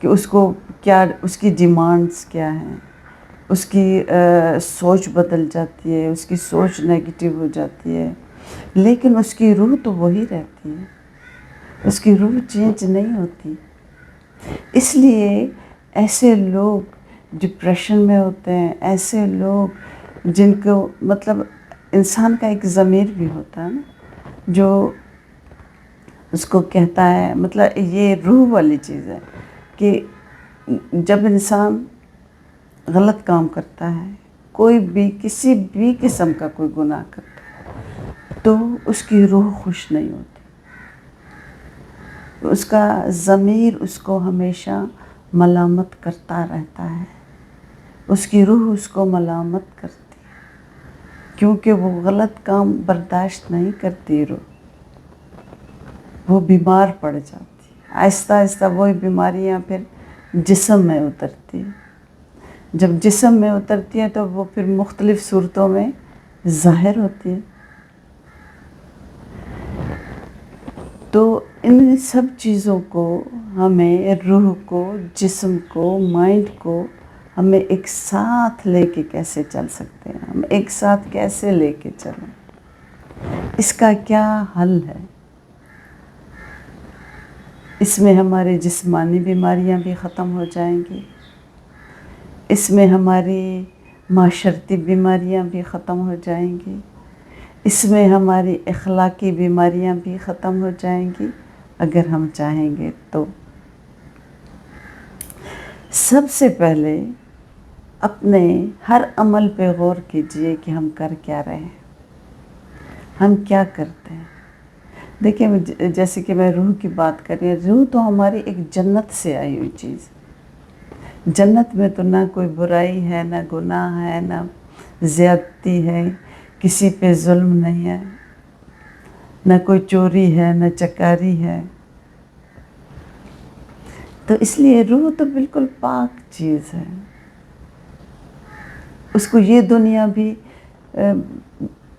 کہ اس کو کیا، اس کی ڈیمانڈس کیا ہیں، اس کی سوچ بدل جاتی ہے، اس کی سوچ نیگیٹو ہو جاتی ہے، لیکن اس کی روح تو وہی رہتی ہے، اس کی روح چینج نہیں ہوتی۔ اس لیے ایسے لوگ ڈپریشن میں ہوتے ہیں، ایسے لوگ جن کو مطلب انسان کا ایک ضمیر بھی ہوتا ہے نا، جو اس کو کہتا ہے، مطلب یہ روح والی چیز ہے کہ جب انسان غلط کام کرتا ہے، کوئی بھی کسی بھی قسم کا کوئی گناہ کرتا ہے، تو اس کی روح خوش نہیں ہوتی، اس کا ضمیر اس کو ہمیشہ ملامت کرتا رہتا ہے، اس کی روح اس کو ملامت کرتی ہے، کیونکہ وہ غلط کام برداشت نہیں کرتی، وہ بیمار پڑ جاتی ہے، آہستہ آہستہ وہی بیماریاں پھر جسم میں اترتی ہیں، جب جسم میں اترتی ہیں تو وہ پھر مختلف صورتوں میں ظاہر ہوتی ہے۔ تو ان سب چیزوں کو ہمیں، روح کو، جسم کو، مائنڈ کو ہمیں ایک ساتھ لے کے کیسے چل سکتے ہیں، ہم ایک ساتھ کیسے لے کے چلیں، اس کا کیا حل ہے؟ اس میں ہماری جسمانی بیماریاں بھی ختم ہو جائیں گی، اس میں ہماری معاشرتی بیماریاں بھی ختم ہو جائیں گی، اس میں ہماری اخلاقی بیماریاں بھی ختم ہو جائیں گی اگر ہم چاہیں گے تو۔ سب سے پہلے اپنے ہر عمل پہ غور کیجئے کہ ہم کر کیا رہے ہیں، ہم کیا کرتے ہیں۔ دیکھیں، جیسے کہ میں روح کی بات کر رہی ہوں، روح تو ہماری ایک جنت سے آئی ہوئی چیز ہے۔ جنت میں تو نہ کوئی برائی ہے، نہ گناہ ہے، نہ زیادتی ہے، کسی پہ ظلم نہیں ہے، نہ کوئی چوری ہے، نہ چکاری ہے۔ تو اس لیے روح تو بالکل پاک چیز ہے، اس کو یہ دنیا بھی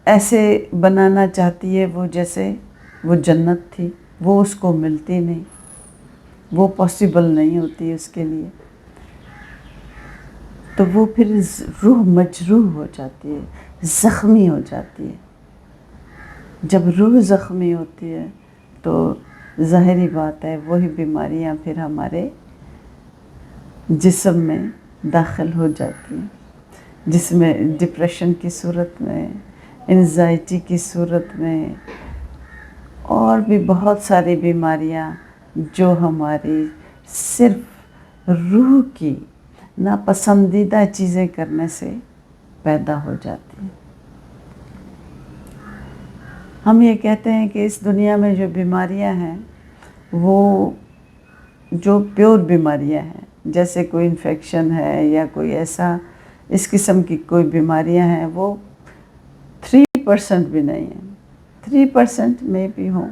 ایسے بنانا چاہتی ہے وہ جیسے وہ جنت تھی، وہ اس کو ملتی نہیں، وہ پاسبل نہیں ہوتی اس کے لیے، تو وہ پھر روح مجروح ہو جاتی ہے، زخمی ہو جاتی ہے۔ جب روح زخمی ہوتی ہے تو ظاہری بات ہے وہی بیماریاں پھر ہمارے جسم میں داخل ہو جاتی ہیں، جس میں ڈپریشن کی صورت میں، انزائٹی کی صورت میں، اور بھی بہت ساری بیماریاں جو ہماری صرف روح کی ناپسندیدہ چیزیں کرنے سے پیدا ہو جاتی ہیں۔ ہم یہ کہتے ہیں کہ اس دنیا میں جو بیماریاں ہیں وہ جو پیور بیماریاں ہیں، جیسے کوئی انفیکشن ہے یا کوئی ایسا اس قسم کی کوئی بیماریاں ہیں، وہ 3% بھی نہیں ہیں، 3% میں بھی ہوں،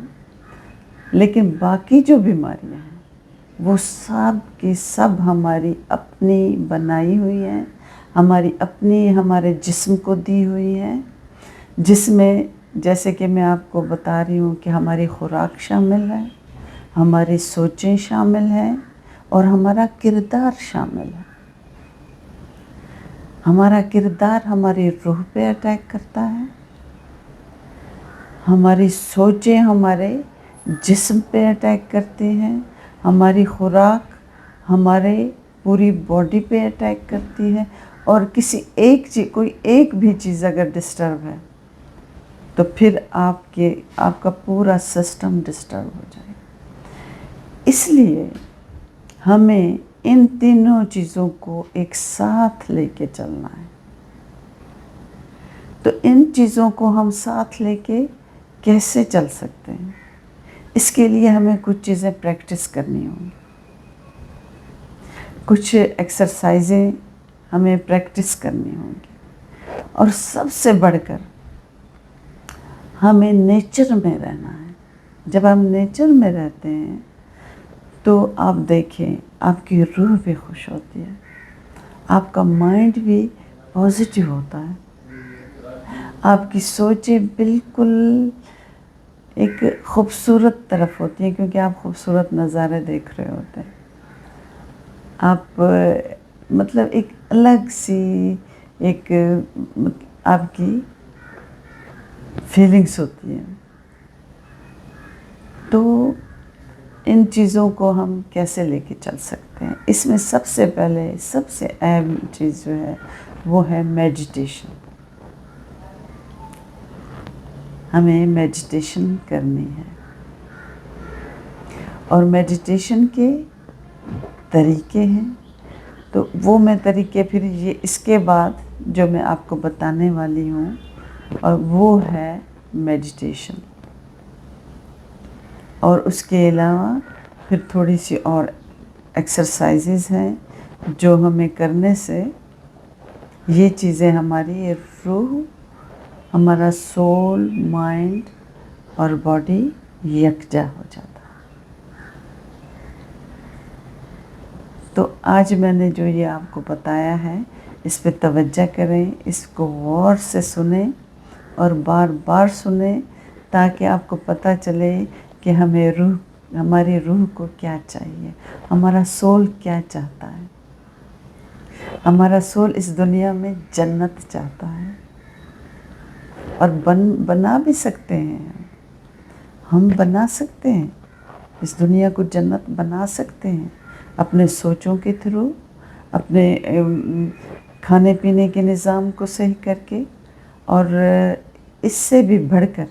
لیکن باقی جو بیماریاں ہیں وہ سب کی سب ہماری اپنی بنائی ہوئی ہیں، ہماری اپنی، ہمارے جسم کو دی ہوئی ہیں، جس میں جیسے کہ میں آپ کو بتا رہی ہوں کہ ہماری خوراک شامل ہے، ہماری سوچیں شامل ہیں، اور ہمارا کردار شامل ہے۔ ہمارا کردار ہماری روح پہ اٹیک کرتا ہے، ہماری سوچیں ہمارے جسم پہ اٹیک کرتی ہیں، ہماری خوراک ہمارے پوری باڈی پہ اٹیک کرتی ہے، اور کسی ایک چیز، کوئی ایک بھی چیز اگر ڈسٹرب ہے تو پھر آپ کا پورا سسٹم ڈسٹرب ہو جائے گا۔ اس لیے ہمیں ان تینوں چیزوں کو ایک ساتھ لے کے چلنا ہے۔ تو ان چیزوں کو ہم ساتھ لے کے کیسے چل سکتے ہیں؟ اس کے لیے ہمیں کچھ چیزیں پریکٹس کرنی ہوں گی، کچھ ایکسرسائزیں ہمیں پریکٹس کرنی ہوں گی، اور سب سے بڑھ کر ہمیں نیچر میں رہنا ہے۔ جب ہم نیچر میں رہتے ہیں تو آپ دیکھیں آپ کی روح بھی خوش ہوتی ہے، آپ کا مائنڈ بھی پازیٹیو ہوتا ہے، آپ کی سوچیں بالکل ایک خوبصورت طرف ہوتی ہیں، کیونکہ آپ خوبصورت نظارے دیکھ رہے ہوتے ہیں۔ آپ مطلب ایک الگ سی ایک آپ کی فیلنگس ہوتی ہیں. تو ان چیزوں کو ہم کیسے لے کے چل سکتے ہیں؟ اس میں سب سے پہلے سب سے اہم چیز جو ہے وہ ہے میڈیٹیشن. ہمیں میڈیٹیشن کرنی ہے، اور میڈیٹیشن کے طریقے ہیں. تو وہ میں طریقے پھر یہ اس کے بعد جو میں آپ کو بتانے والی ہوں، اور وہ ہے میڈیٹیشن. اور اس کے علاوہ پھر تھوڑی سی اور ایکسرسائزز ہیں جو ہمیں کرنے سے یہ چیزیں ہماری روح، ہمارا سول، مائنڈ اور باڈی یکجا ہو جاتا ہے. تو آج میں نے جو یہ آپ کو بتایا ہے اس پہ توجہ کریں، اس کو غور سے سنیں اور بار بار سنیں، تاکہ آپ کو پتہ چلے کہ ہماری روح کو کیا چاہیے، ہمارا سول کیا چاہتا ہے. ہمارا سول اس دنیا میں جنت چاہتا ہے، اور بنا بھی سکتے ہیں. ہم بنا سکتے ہیں، اس دنیا کو جنت بنا سکتے ہیں اپنے سوچوں کے تھرو، اپنے کھانے پینے کے نظام کو صحیح کر کے، اور اس سے بھی بڑھ کر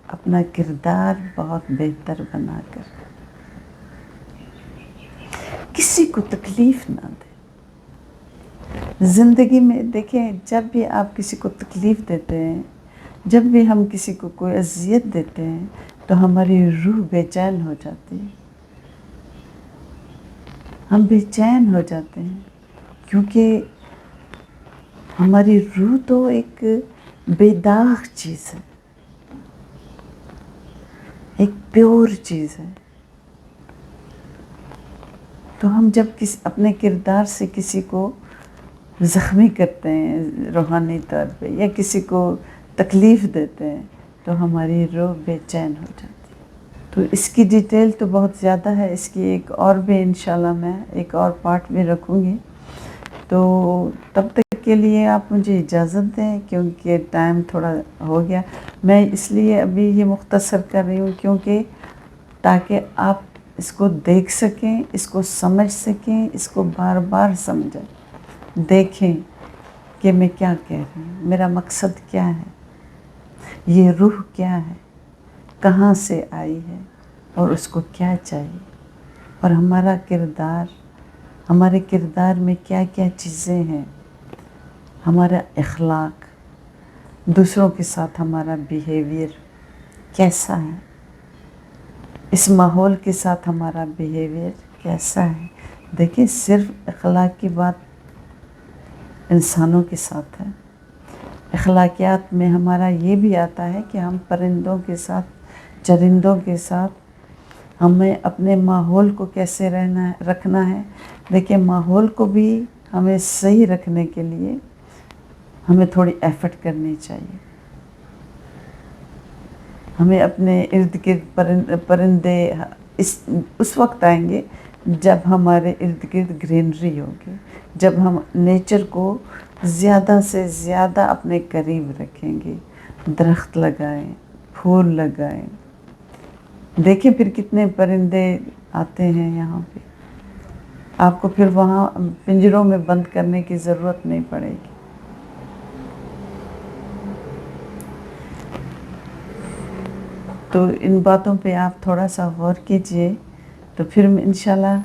اپنا کردار بہت بہتر بنا کر. کسی کو تکلیف نہ دیں. زندگی میں دیکھیں، جب بھی آپ کسی کو تکلیف دیتے ہیں، جب بھی ہم کسی کو کوئی اذیت دیتے ہیں، تو ہماری روح بے چین ہو جاتی ہے. ہم بے چین ہو جاتے ہیں کیونکہ ہماری روح تو ایک بے داغ چیز ہے، ایک پیور چیز ہے. تو ہم جب اپنے کردار سے کسی کو زخمی کرتے ہیں روحانی طور پہ، یا کسی کو تکلیف دیتے ہیں، تو ہماری روح بے چین ہو جاتی ہے. تو اس کی ڈیٹیل تو بہت زیادہ ہے، اس کی ایک اور بھی انشاءاللہ میں ایک اور پارٹ بھی رکھوں گی. تو تب تک کے لیے آپ مجھے اجازت دیں، کیونکہ ٹائم تھوڑا ہو گیا. میں اس لیے ابھی یہ مختصر کر رہی ہوں کیونکہ تاکہ آپ اس کو دیکھ سکیں، اس کو سمجھ سکیں، اس کو بار بار سمجھیں، دیکھیں کہ میں کیا کہہ رہی ہوں، میرا مقصد کیا ہے، یہ روح کیا ہے، کہاں سے آئی ہے، اور اس کو کیا چاہیے، اور ہمارے کردار میں کیا کیا چیزیں ہیں، ہمارا اخلاق، دوسروں کے ساتھ ہمارا بیہیویئر کیسا ہے، اس ماحول کے ساتھ ہمارا بیہیویئر کیسا ہے. دیکھیں، صرف اخلاق کی بات انسانوں کے ساتھ ہے. اخلاقیات میں ہمارا یہ بھی آتا ہے کہ ہم پرندوں کے ساتھ، چرندوں کے ساتھ، ہمیں اپنے ماحول کو کیسے رکھنا ہے. دیکھیں، ماحول کو بھی ہمیں صحیح رکھنے کے لیے ہمیں تھوڑی ایفرٹ کرنی چاہیے. ہمیں اپنے ارد گرد پرندے اس وقت آئیں گے جب ہمارے ارد گرد گرینری ہوگی، جب ہم نیچر کو زیادہ سے زیادہ اپنے قریب رکھیں گے، درخت لگائیں، پھول لگائیں. دیکھیں پھر کتنے پرندے آتے ہیں یہاں پہ. آپ کو پھر وہاں پنجروں میں بند کرنے کی ضرورت نہیں پڑے گی. تو ان باتوں پہ آپ تھوڑا سا غور کیجئے. تو پھر انشاءاللہ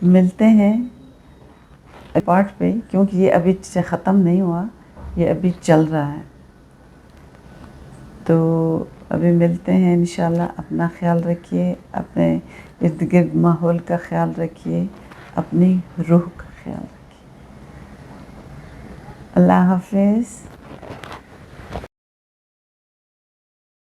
ملتے ہیں پارٹ پہ، کیونکہ یہ ابھی ختم نہیں ہوا، یہ ابھی چل رہا ہے. تو ابھی ملتے ہیں انشاءاللہ. اپنا خیال رکھیے، اپنے ارد گرد ماحول کا خیال رکھیے، اپنی روح کا خیال رکھیے. اللہ حافظ.